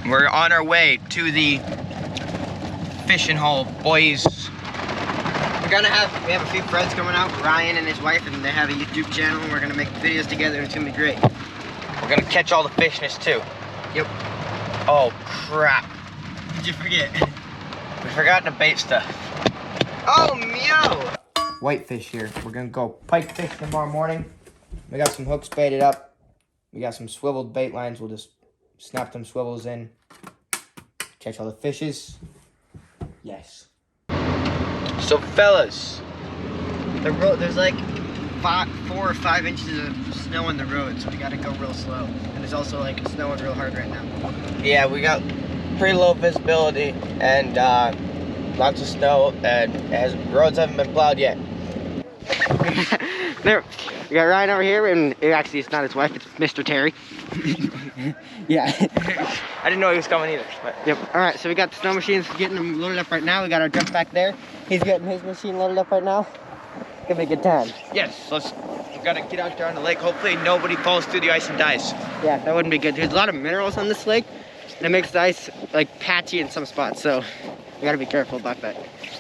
We're on our way to the fishing hole, boys. We have a few friends coming out, Ryan and his wife, and they have a YouTube channel, and we're gonna make videos together, and it's gonna be great. We're gonna catch all the fish in this too. Yep. Oh crap. Did you forget? We forgot to bait stuff. Oh, meow! Whitefish here. We're gonna go pike fish tomorrow morning. We got some hooks baited up. We got some swiveled bait lines. We'll just snap them swivels in. Catch all the fishes. Yes. So fellas, The road, there's like 4 or 5 inches of snow on the road, so we gotta go real slow. And there's also like snowing real hard right now. yeah, we got pretty low visibility and lots of snow, and as roads haven't been plowed yet. There, we got Ryan over here, and actually it's not his wife, it's Mr. Terry. Yeah. I didn't know he was coming either. But. Yep. All right, so we got the snow machines getting them loaded up right now. We got our truck back there. He's getting his machine loaded up right now. Gonna be a good time. Yes, we gotta get out there on the lake. Hopefully nobody falls through the ice and dies. Yeah, that wouldn't be good. There's a lot of minerals on this lake, and it makes the ice like patchy in some spots, so we gotta be careful about that.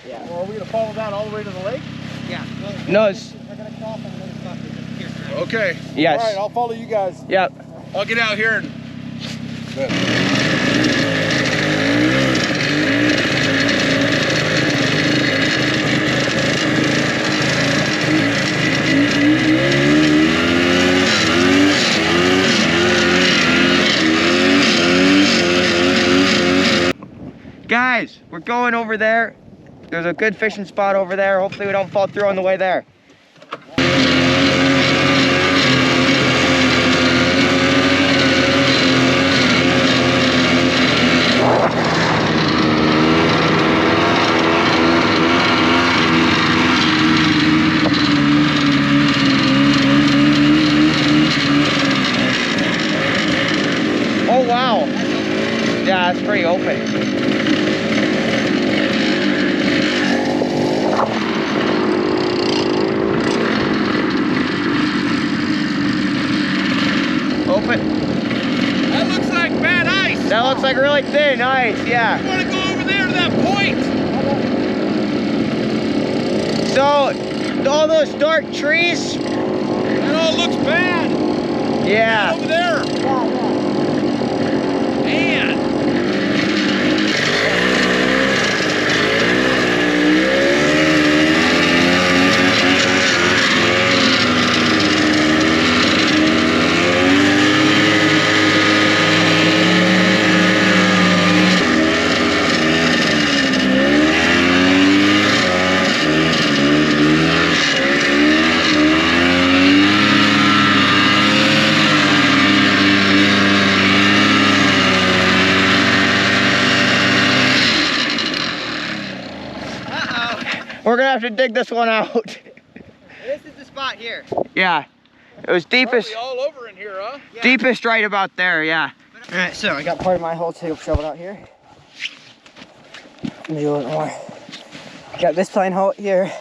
Yeah. Well, are we gonna follow down all the way to the lake? Yeah. No, it's... We're gonna cross and then stop here. Okay. Yes. All right, I'll follow you guys. Yep. I'll get out here and... Good. Guys, we're going over there. There's a good fishing spot over there. Hopefully we don't fall through on the way there. Oh wow. Yeah, it's pretty open. Open. That looks like bad ice. That looks like really thin ice, yeah. You want to go over there to that point? So, all those dark trees? That all looks bad. Yeah. Over there. Man. We're gonna have to dig this one out. This is the spot here. Yeah. It was deepest, Probably all over in here, huh? Yeah. deepest right about there, yeah. All right, so I got part of my hole to shovel out here. Let me do a little more. Got this line hole here,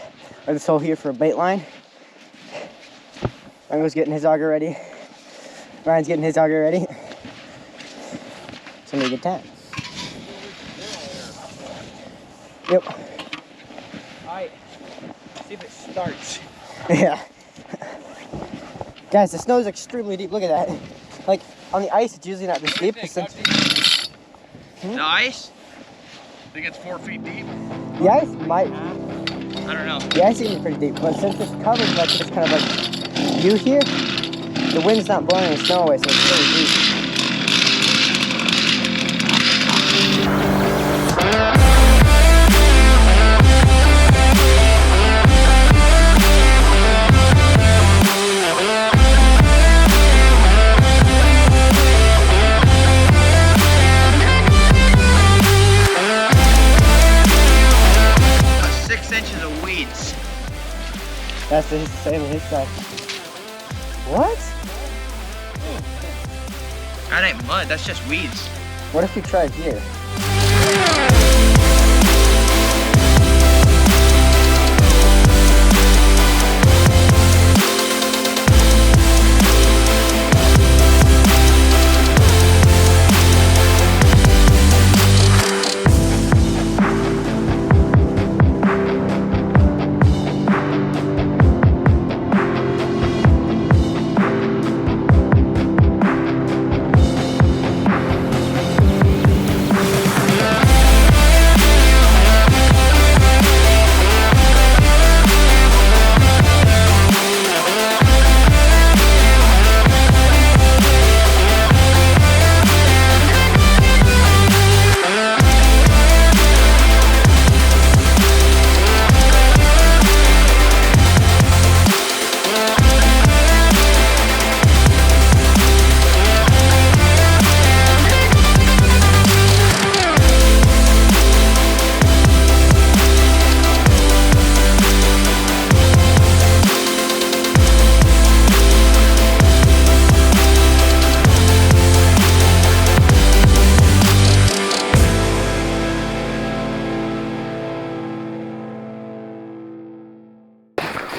or this hole here for a bait line. Rango's getting his auger ready. Ryan's getting his auger ready. It's gonna be a good time. Yep. Alright, see if it starts. Yeah. Guys, the snow is extremely deep. Look at that. Like, on the ice, it's usually not this deep. But since The ice? I think it's 4 feet deep. the ice might, I don't know. the ice is pretty deep, but since it's covered, like it's kind of like you here, the wind's not blowing the snow away, so it's really deep. That's the same as his side. What? That ain't mud, that's just weeds. What if you tried here?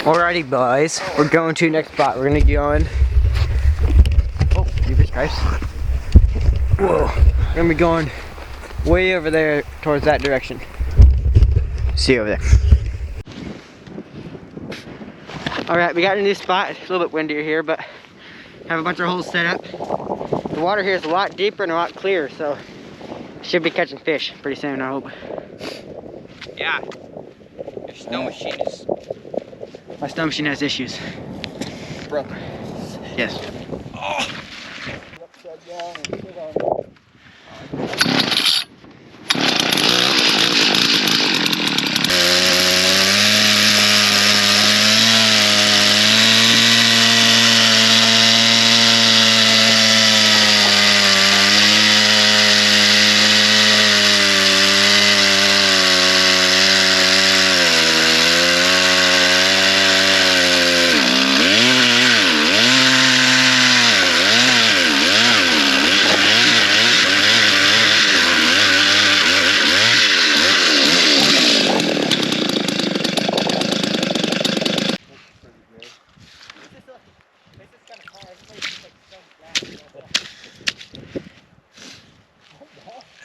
Alrighty, boys. We're going to the next spot. We're gonna go in. Oh, Jesus Christ. Whoa. We're gonna be going way over there towards that direction. See you over there. Alright, we got a new spot. It's a little bit windier here, but have a bunch of holes set up. The water here is a lot deeper and a lot clearer, so should be catching fish pretty soon, I hope. Yeah. Your snow machine is... My snow machine has issues. Broke. Yes. Oh.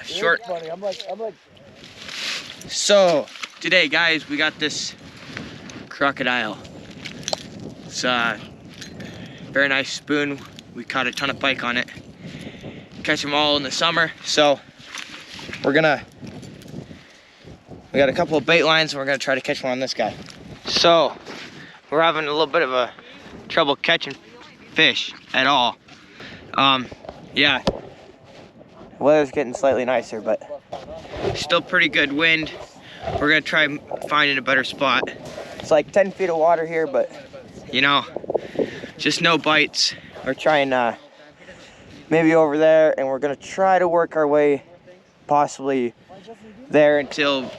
Short. I'm like. So today, guys, we got this crocodile. It's a very nice spoon. We caught a ton of pike on it. Catch them all in the summer. So we got a couple of bait lines, and we're gonna try to catch one on this guy. So we're having a little bit of a trouble catching fish at all. Yeah. Weather's getting slightly nicer, but still pretty good wind. We're gonna try finding a better spot. It's like 10 feet of water here, but you know, just no bites. We're trying maybe over there, and we're gonna try to work our way possibly there until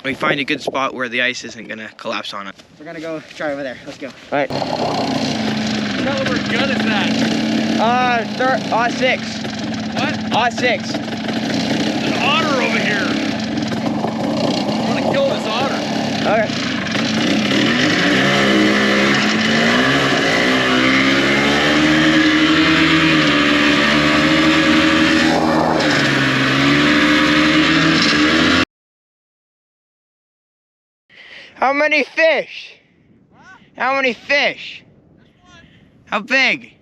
we find a good spot where the ice isn't gonna collapse on it. We're gonna go try over there. Let's go. All right. What caliber gun is that? A6. What? A6. There's an otter over here. I want to kill this otter. Okay. How many fish? How many fish? How big?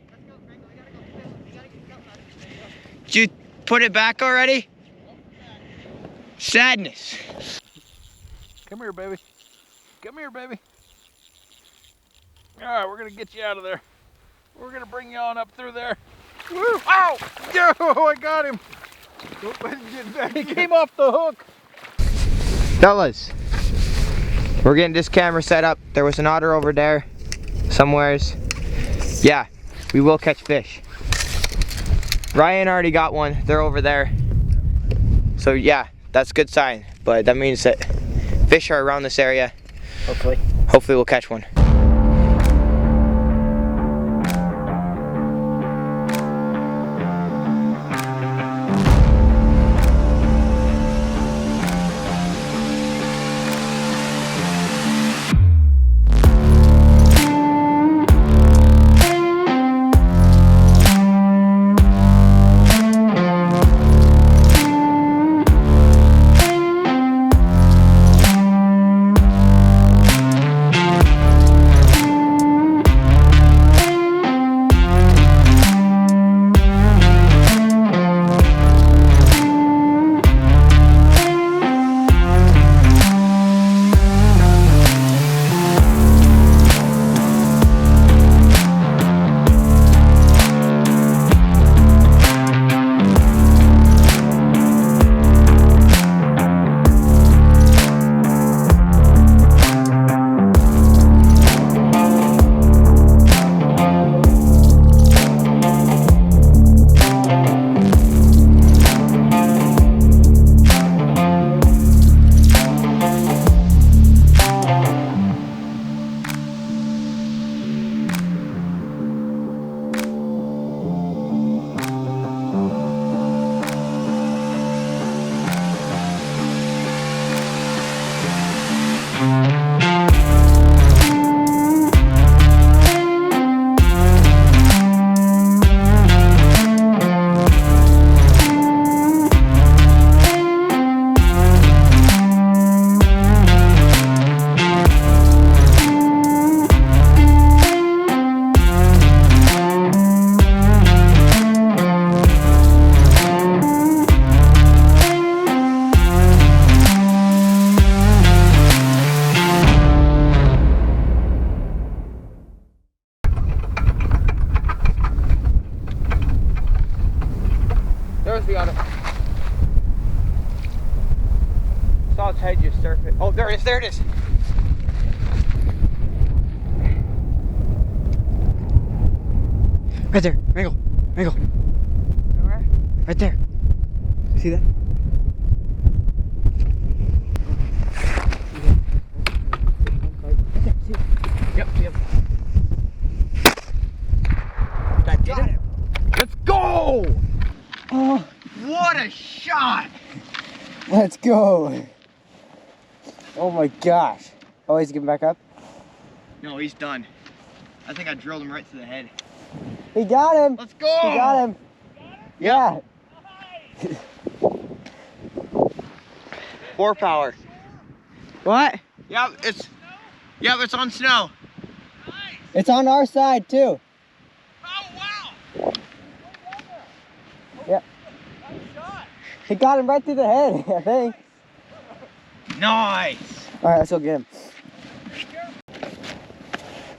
Did you put it back already? Sadness. Come here, baby. Come here, baby. All right, we're gonna get you out of there. We're gonna bring you on up through there. Woo! Ow! Oh, I got him. He came off the hook. Fellas, we're getting this camera set up. There was an otter over there somewheres. Yeah, we will catch fish. Ryan already got one. They're over there. So yeah, that's a good sign. But that means that fish are around this area. Hopefully. Hopefully we'll catch one. saw its head just surface. Oh, there it is, there it is. Right there, wriggle, wriggle. Where? Right there. See that? Yep, yep. That did it. Let's go! Oh, What a shot! let's go. Oh my gosh. Oh, he's getting back up? No, he's done. I think I drilled him right through the head. He got him. Let's go! He got him. Yeah. 4 power. What? Yep, it's on snow. It's on our side too. Oh wow! Yep. He got him right through the head, I think. Nice! All right, let's go get him.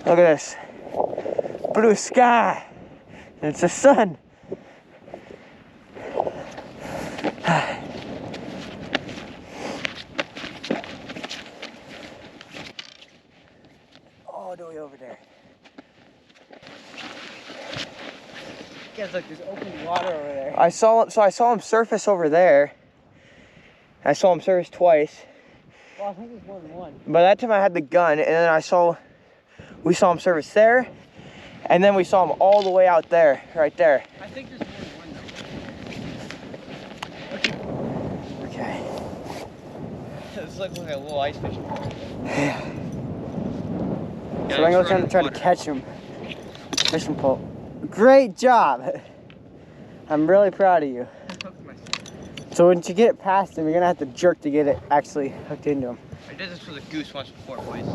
Look at this. Blue sky. It's the sun. All the way over there. Guys, look, there's open water over there. I saw him surface over there. I saw him surface twice. Well, I think there's more than one. By that time I had the gun, and then we saw him surface there, and then we saw him all the way out there, right there. I think there's more than one though. Okay. This looks like a little ice fish. Yeah. So I'm gonna try to catch him. Fishing pole. Great job. I'm really proud of you. So once you get it past him, you're gonna have to jerk to get it actually hooked into him. I did this with a goose once before, boys.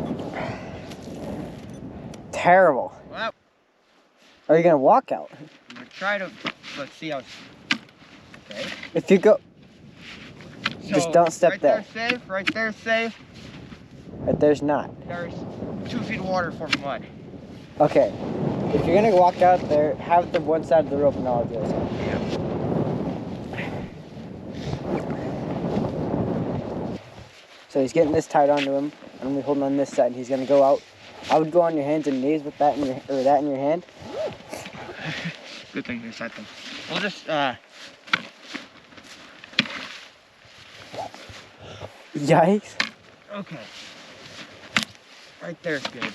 Terrible. Well, Are you gonna walk out? I'm gonna try to. Let's see how. Okay. If you go, just don't step right there. There safe. Right there safe. But there's not. There's 2 feet of water for mud. Okay. If you're gonna walk out there, have the one side of the rope and all the other side. Yeah. So he's getting this tied onto him. I'm gonna be holding on this side, and he's gonna go out. I would go on your hands and knees with that in your hand. Good thing there's that thing. We'll just Yikes. Okay. Right there's good.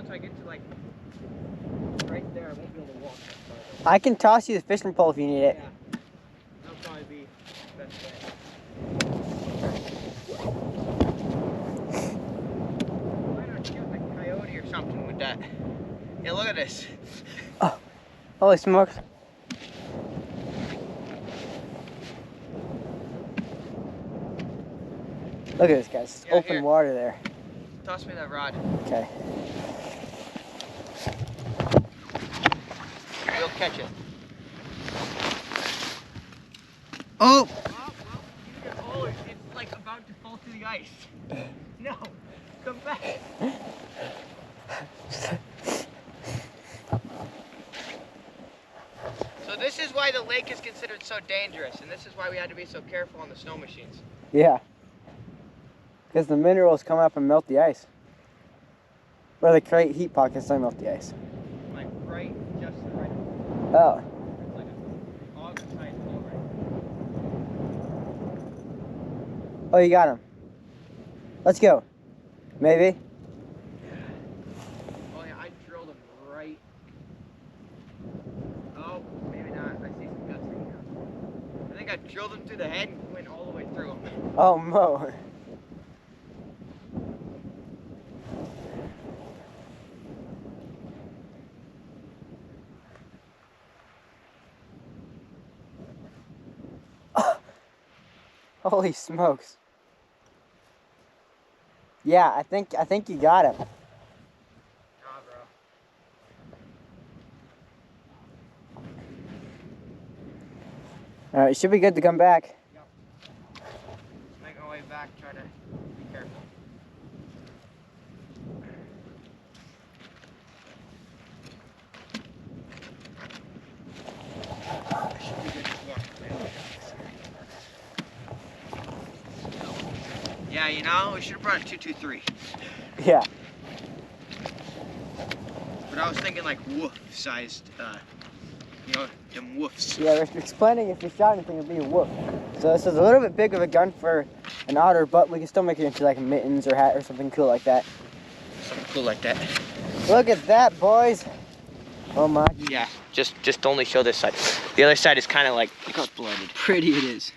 I get to like right there, I won't be able to walk that far. I can toss you the fishing pole if you need it. Yeah, that'll probably be the best way. Why not shoot like a coyote or something with that? Yeah, look at this. Oh, holy smokes. Look at this, guys. Yeah, Open here. water there. Toss me that rod. Okay. We'll catch it. Oh! Oh, it's like about to fall through the ice. No, come back. So this is why the lake is considered so dangerous, and this is why we had to be so careful on the snow machines. Yeah. Because the minerals come up and melt the ice. Or they create heat pockets and melt the ice. Like right, just the right. Oh. It's like a hog-sized hole right. Oh, you got him. Let's go. Maybe. Oh yeah, I drilled him right. Oh, maybe not. I see some guts right here. I think I drilled him through the head and went all the way through him. Oh, Mo. Holy smokes. Yeah, I think you got him. Alright, you should be good to come back. Yep. Make our way back, try to be careful. Yeah, you know, we should have brought a 223. Yeah. But I was thinking like wolf-sized, you know, them woofs. Yeah, we're explaining if you shot anything, it'd be a wolf. So this is a little bit big of a gun for an otter, but we can still make it into like mittens or hat or something cool like that. Something cool like that. Look at that, boys. Oh my. Yeah, just only show this side. The other side is kind of like, look how pretty it is.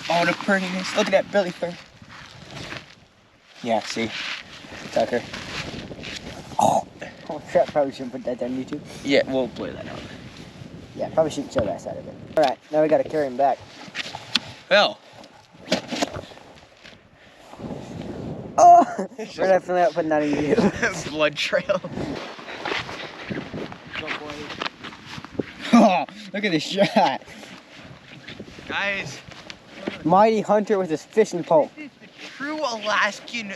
Oh, the prettiness. Look at that belly fur. Yeah, see, Tucker. Oh crap, probably shouldn't put that on YouTube. Yeah, we'll blur that out. Yeah, probably shouldn't show that side of it. Alright, now we gotta carry him back. Well. Oh! We're definitely not putting that in YouTube. Blood trail. Oh, look at this shot. Guys. Mighty hunter with his fishing pole. This is the true Alaskan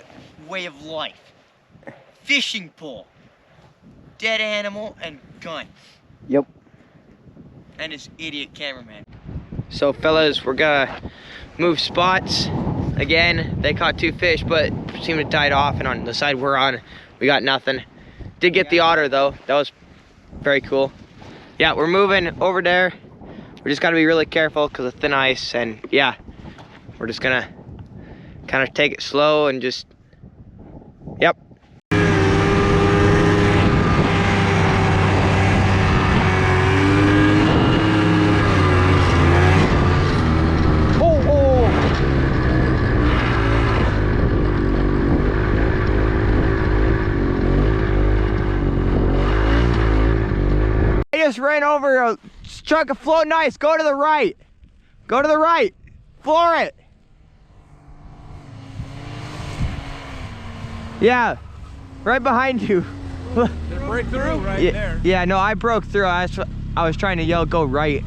way of life. Fishing pole. Dead animal and gun. Yep. And his idiot cameraman. So fellas, we're gonna move spots. Again, they caught 2 fish, but seemed to died off, and on the side we're on, we got nothing. Did get the otter though, that was very cool. Yeah, we're moving over there. We just gotta be really careful because of thin ice, and yeah, we're just gonna kind of take it slow and just, yep. Just ran over a chunk of floating ice. Go to the right. Go to the right. Floor it. Yeah, right behind you. Did it break through? Right yeah, there. Yeah, no, I broke through. I was trying to yell, go right.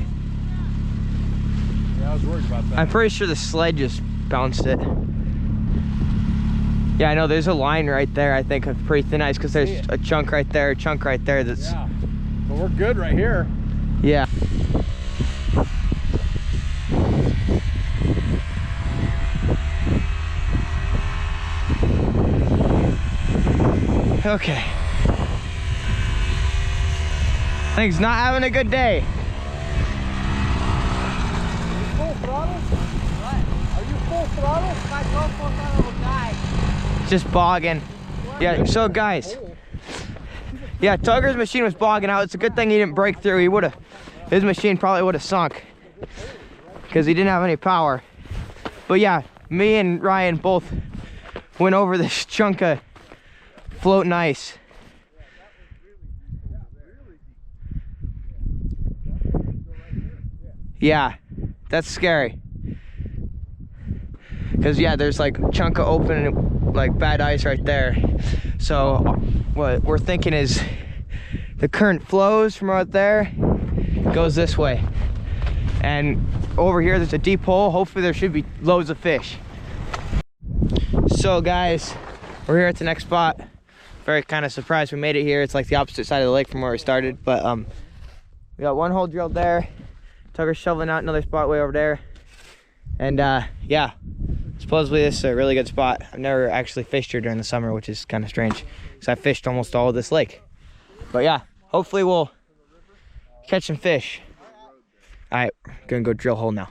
Yeah, I was worried about that. I'm pretty sure the sled just bounced it. Yeah, I know there's a line right there, I think, of pretty thin ice because there's a chunk right there, that's... Yeah, but we're good right here. Yeah. Okay. Thing's not having a good day. Full throttle? What? Are you full throttle? If I go full throttle, will die. Just bogging. Yeah, so guys. Yeah, Tugger's machine was bogging out. It's a good thing he didn't break through. His machine probably would have sunk because he didn't have any power. But yeah, me and Ryan both went over this chunk of floating ice. Yeah, that's scary. Because yeah, there's like a chunk of open, like bad ice right there. So what we're thinking is the current flows from out there, goes this way. And over here there's a deep hole. Hopefully there should be loads of fish. So guys, we're here at the next spot. Very kind of surprised we made it here. It's like the opposite side of the lake from where we started. But we got one hole drilled there. Tugger's shoveling out another spot way over there. And yeah, supposedly this is a really good spot. I've never actually fished here during the summer, which is kind of strange because I fished almost all of this lake. But yeah, hopefully we'll catch some fish. All right, gonna go drill a hole now.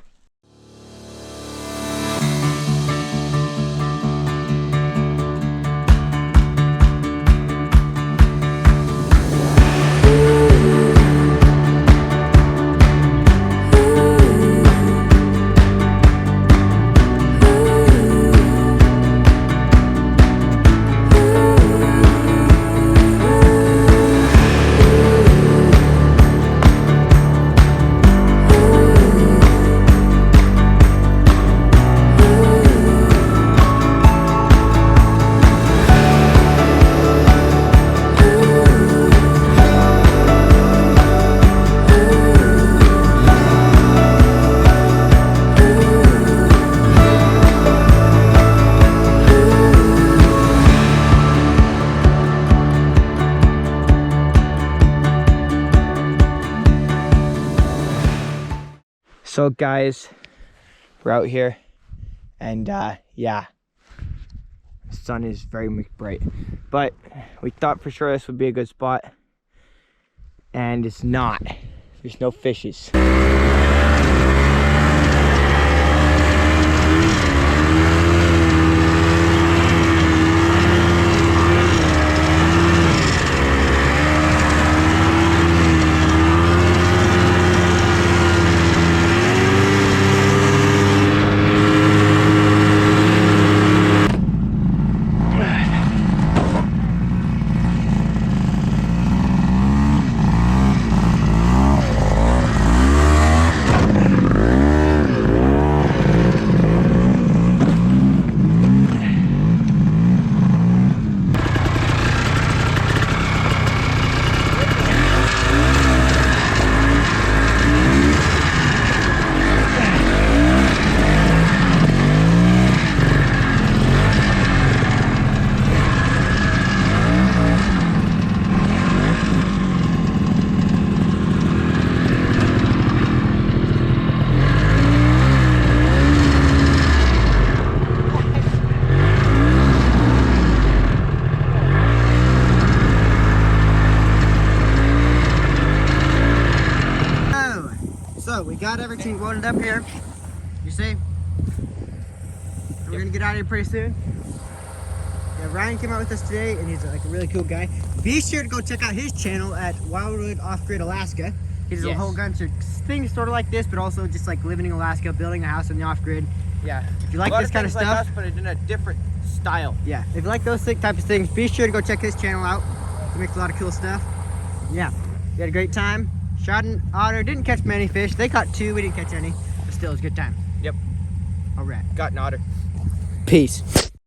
So guys, we're out here, and yeah, the sun is very much bright, but we thought for sure this would be a good spot, and it's not. There's no fishes. So we got everything loaded up here. You see? And we're gonna get out of here pretty soon. Yeah, Ryan came out with us today, and he's like a really cool guy. Be sure to go check out his channel at WildWood Off Grid Alaska. He does a whole bunch of things sort of like this, but also just like living in Alaska, building a house on the off grid. Yeah. If you like this kind of stuff, like us, but in a different style. Yeah. If you like those type of things, be sure to go check his channel out. He makes a lot of cool stuff. Yeah. We had a great time. Shot an otter, didn't catch many fish. They caught 2, we didn't catch any. But still, it was a good time. Yep. All right. Got an otter. Peace.